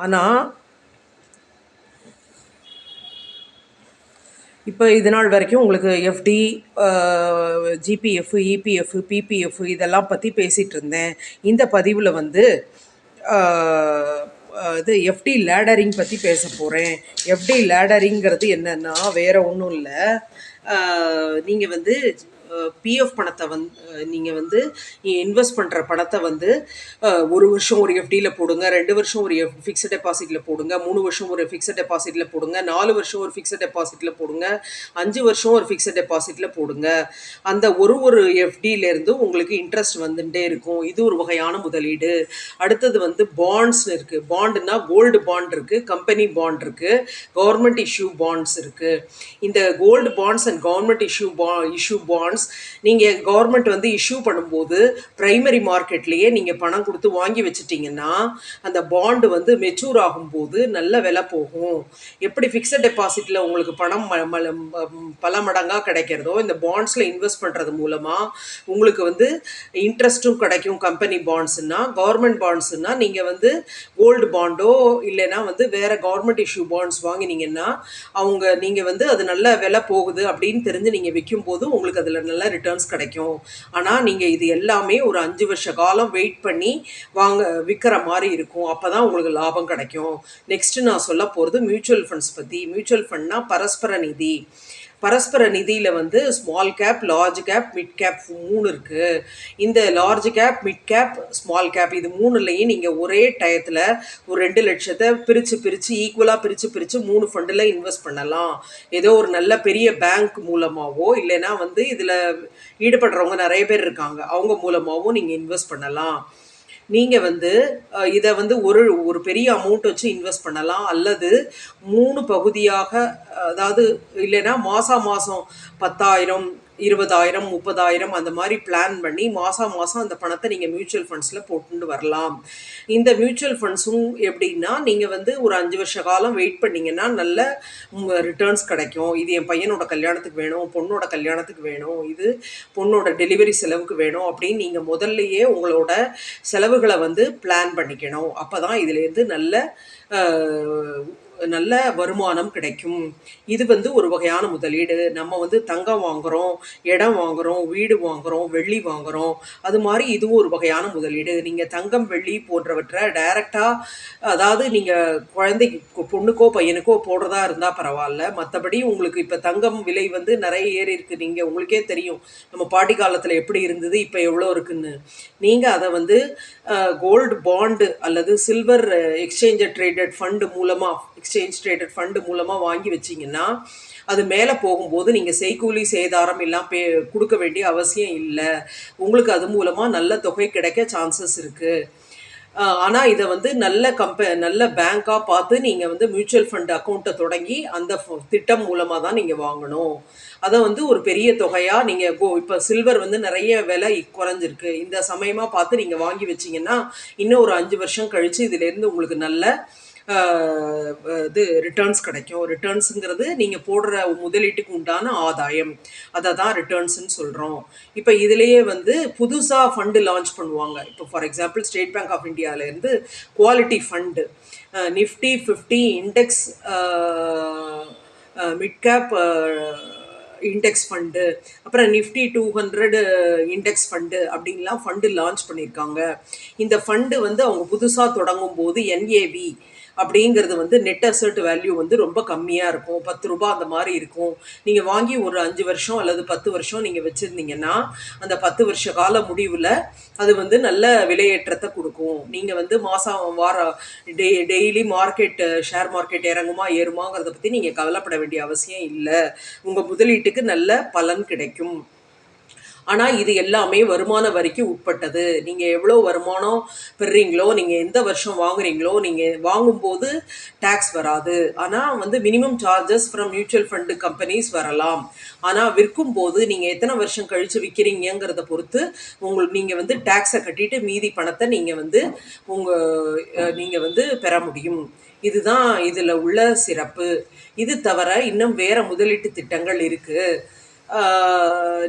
ஆனால் இப்போ இது நாள் வரைக்கும் உங்களுக்கு எஃப்டி, ஜிபிஎஃப், இபிஎஃப், பிபிஎஃப் இதெல்லாம் பற்றி பேசிகிட்டு இருந்தேன். இந்த பதிவில் வந்து இது எஃப்டி லேடரிங் பற்றி பேச போகிறேன். எஃப்டி லேடரிங்கிறது என்னென்னா வேறு ஒன்றும் இல்லை. நீங்கள் வந்து பிஎஃப் பணத்தை நீங்கள் வந்து இன்வெஸ்ட் பண்ணுற பணத்தை வந்து 1 வருஷம் ஒரு எஃப்டியில் போடுங்க, 2 வருஷம் ஒரு ஃபிக்ஸட் டெபாசிட்டில் போடுங்க, 3 வருஷம் ஒரு ஃபிக்ஸட் டெபாசிட்டில் போடுங்க, 4 வருஷம் ஒரு ஃபிக்ஸட் டெபாசிட்டில் போடுங்க, 5 வருஷம் ஒரு ஃபிக்ஸட் டெபாசிட்டில் போடுங்க. அந்த ஒரு எஃப்டியிலேருந்து உங்களுக்கு இன்ட்ரெஸ்ட் வந்துட்டே இருக்கும். இது ஒரு வகையான முதலீடு. அடுத்தது வந்து பாண்ட்ஸ் இருக்குது. பாண்டுனா கோல்டு பாண்ட் இருக்குது, கம்பெனி பாண்ட் இருக்குது, கவர்மெண்ட் இஷ்யூ பாண்ட்ஸ் இருக்குது. இந்த gold bonds and government issue bonds நீங்கள் கவர்மெண்ட் வந்து இஷ்யூ பண்ணும்போது பிரைமரி மார்க்கெட்லேயே நீங்கள் பணம் கொடுத்து வாங்கி வச்சுட்டிங்கன்னா அந்த பாண்டு வந்து மெச்சூர் ஆகும்போது நல்ல விலை போகும். எப்படி ஃபிக்ஸட் டெபாசிட்டில் உங்களுக்கு பணம் பல மடங்காக கிடைக்கிறதோ இந்த பாண்ட்ஸில் இன்வெஸ்ட் பண்ணுறது மூலமாக உங்களுக்கு வந்து இன்ட்ரெஸ்ட்டும் கிடைக்கும். கம்பெனி பாண்ட்ஸுன்னா, கவர்மெண்ட் பாண்ட்ஸுன்னா நீங்கள் வந்து கோல்டு பாண்டோ இல்லைன்னா வந்து வேறு கவர்மெண்ட் இஷ்யூ பாண்ட்ஸ் வாங்கினீங்கன்னா நீங்கள் வந்து அது நல்ல விலை போகுது அப்படின்னு தெரிஞ்சு நீங்கள் விற்கும்போது உங்களுக்கு அதில் நல்ல ரிட்டர்ன்ஸ் கிடைக்கும். ஆனால் நீங்கள் இது எல்லாமே ஒரு 5 வருஷ காலம் வெயிட் பண்ணி விற்கிற மாதிரி இருக்கும். அப்போ தான் உங்களுக்கு லாபம் கிடைக்கும். நெக்ஸ்ட்டு நான் சொல்ல போகிறது மியூச்சுவல் ஃபண்ட்ஸ் பற்றி. மியூச்சுவல் ஃபண்ட்னா பரஸ்பர நிதி. பரஸ்பர நிதியில் வந்து small cap, large cap, mid cap 3 இருக்குது. இந்த large cap, mid cap, small cap இது 3லையும் நீங்கள் ஒரே டயத்தில் ஒரு 2 லட்சத்தை பிரித்து ஈக்குவலாக பிரித்து 3 ஃபண்டில் இன்வெஸ்ட் பண்ணலாம். ஏதோ ஒரு நல்ல பெரிய பேங்க் மூலமாகவோ இல்லைன்னா வந்து இதில் ஈடுபடுறவங்க நிறைய பேர் இருக்காங்க, அவங்க மூலமாகவும் நீங்கள் இன்வெஸ்ட் பண்ணலாம். நீங்கள் வந்து இதை வந்து ஒரு பெரிய அமௌண்ட் வச்சு இன்வெஸ்ட் பண்ணலாம், அல்லது 3 பகுதியாக, அதாவது இல்லைன்னா மாதம் 10,000, 20,000, 30,000 அந்த மாதிரி பிளான் பண்ணி மாதம் அந்த பணத்தை நீங்கள் மியூச்சுவல் ஃபண்ட்ஸில் போட்டுட்டு வரலாம். இந்த மியூச்சுவல் ஃபண்ட்ஸும் எப்படின்னா நீங்கள் வந்து ஒரு 5 வருஷ காலம் வெயிட் பண்ணிங்கன்னா நல்ல ரிட்டர்ன்ஸ் கிடைக்கும். இது என் பையனோட கல்யாணத்துக்கு வேணும், பொண்ணோட கல்யாணத்துக்கு வேணும், இது பொண்ணோட டெலிவரி செலவுக்கு வேணும் அப்படின்னு நீங்கள் முதல்லையே உங்களோட செலவுகளை வந்து பிளான் பண்ணிக்கணும். அப்போ தான் இதுலேருந்து நல்ல வருமானம் கிடைக்கும். இது வந்து ஒரு வகையான முதலீடு. நம்ம வந்து தங்கம் வாங்குகிறோம், இடம் வாங்குகிறோம், வீடு வாங்குகிறோம், வெள்ளி வாங்குகிறோம், அது மாதிரி இதுவும் ஒரு வகையான முதலீடு. நீங்கள் தங்கம், வெள்ளி போன்றவற்றை டைரெக்டாக, அதாவது நீங்கள் குழந்தைக்கு பொண்ணுக்கோ பையனுக்கோ போடுறதா இருந்தால் பரவாயில்ல. மற்றபடி உங்களுக்கு இப்போ தங்கம் விலை வந்து நிறைய ஏறி இருக்குது. நீங்கள் உங்களுக்கே தெரியும் நம்ம பாட்டி காலத்தில் எப்படி இருந்தது, இப்போ எவ்வளோ இருக்குன்னு. நீங்கள் அதை வந்து கோல்டு பாண்டு அல்லது சில்வர் எக்ஸ்சேஞ்ச் ட்ரேடட் ஃபண்டு மூலமாக வாங்கி வச்சிங்கன்னா அது மேலே போகும்போது நீங்கள் செய்கூலி சேதாரம் எல்லாம் கொடுக்க வேண்டிய அவசியம் இல்லை. உங்களுக்கு அது மூலமாக நல்ல தொகை கிடைக்க சான்சஸ் இருக்குது. ஆனால் இதை வந்து நல்ல பேங்காக பார்த்து நீங்கள் வந்து மியூச்சுவல் ஃபண்ட் அக்கௌண்ட்டை தொடங்கி அந்த திட்டம் மூலமாக தான் நீங்கள் வாங்கணும். அதை வந்து ஒரு பெரிய தொகையாக நீங்கள் இப்போ சில்வர் வந்து நிறைய விலை குறைஞ்சிருக்கு, இந்த சமயமாக பார்த்து நீங்கள் வாங்கி வச்சிங்கன்னா இன்னும் ஒரு 5 வருஷம் கழித்து இதுலேருந்து உங்களுக்கு நல்ல இது ரிட்டர்ன்ஸ் கிடைக்கும். ரிட்டர்ன்ஸுங்கிறது நீங்கள் போடுற முதலீட்டுக்கு உண்டான ஆதாயம், அதை தான் ரிட்டர்ன்ஸ்ன்னு சொல்கிறோம். இப்போ இதுலேயே வந்து புதுசாக ஃபண்டு லான்ச் பண்ணுவாங்க. இப்போ for example state bank of இந்தியாவிலேருந்து quality fund, Nifty 50 index mid cap index fund, அப்புறம் நிஃப்டி 200 இண்டெக்ஸ் ஃபண்டு அப்படின்லாம் ஃபண்டு லான்ச் பண்ணியிருக்காங்க. இந்த ஃபண்டு வந்து அவங்க புதுசாக தொடங்கும் போது NAV அப்படிங்கிறது வந்து நெட் அசெட் வேல்யூ வந்து ரொம்ப கம்மியாக இருக்கும், 10 ரூபா அந்த மாதிரி இருக்கும். நீங்கள் வாங்கி ஒரு 5 வருஷம் அல்லது 10 வருஷம் நீங்கள் வச்சுருந்தீங்கன்னா அந்த 10 வருஷ கால முடிவில் அது வந்து நல்ல விலையேற்றத்தை கொடுக்கும். நீங்கள் வந்து டெய்லி ஷேர் மார்க்கெட் இறங்குமா ஏறுமாங்கிறத பற்றி நீங்கள் கவலைப்பட வேண்டிய அவசியம் இல்லை. உங்கள் முதலீட்டுக்கு நல்ல பலன் கிடைக்கும். ஆனால் இது எல்லாமே வருமான வரிக்கு உட்பட்டது. நீங்கள் எவ்வளோ வருமானம் பெறுறீங்களோ, நீங்கள் எந்த வருஷம் வாங்குறீங்களோ, நீங்கள் வாங்கும்போது டேக்ஸ் வராது. ஆனால் வந்து minimum charges from mutual fund companies வரலாம். ஆனால் விற்கும்போது நீங்கள் எத்தனை வருஷம் கழித்து விற்கிறீங்கிறத பொறுத்து நீங்கள் வந்து டேக்ஸை கட்டிட்டு மீதி பணத்தை நீங்கள் வந்து பெற முடியும். இதுதான் இதில் உள்ள சிறப்பு. இது தவிர இன்னும் வேறு முதலீட்டு திட்டங்கள் இருக்குது.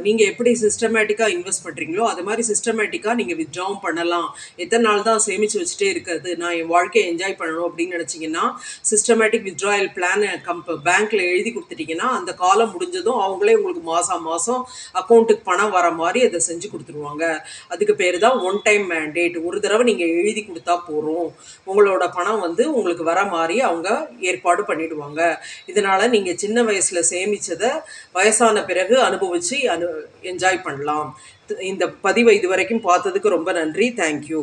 நீங்கள் எப்படி சிஸ்டமேட்டிக்காக இன்வெஸ்ட் பண்ணுறீங்களோ அது மாதிரி சிஸ்டமேட்டிக்காக நீங்கள் வித்ட்ராவும் பண்ணலாம். எத்தனை நாள் தான் சேமித்து வச்சுட்டே இருக்கிறது, நான் என் வாழ்க்கையை என்ஜாய் பண்ணணும் அப்படின்னு நினச்சிங்கன்னா சிஸ்டமேட்டிக் வித்ட்ராயல் பிளான் பேங்க்கில் எழுதி கொடுத்துட்டிங்கன்னா அந்த காலம் முடிஞ்சதும் அவங்களே உங்களுக்கு மாதம் மாதம் அக்கௌண்ட்டுக்கு பணம் வர மாதிரி அதை செஞ்சு கொடுத்துருவாங்க. அதுக்கு பேர் தான் ஒன் டைம் மேண்டேட். ஒரு தடவை நீங்கள் எழுதி கொடுத்தா போகிறோம், உங்களோட பணம் வந்து உங்களுக்கு வர மாதிரி அவங்க ஏற்பாடு பண்ணிடுவாங்க. இதனால் நீங்கள் சின்ன வயசில் சேமித்ததை வயசான பிறகு அனுபவித்து என்ஜாய் பண்ணலாம். இந்த பதிவை இதுவரைக்கும் பார்த்ததுக்கு ரொம்ப நன்றி. தேங்க்யூ.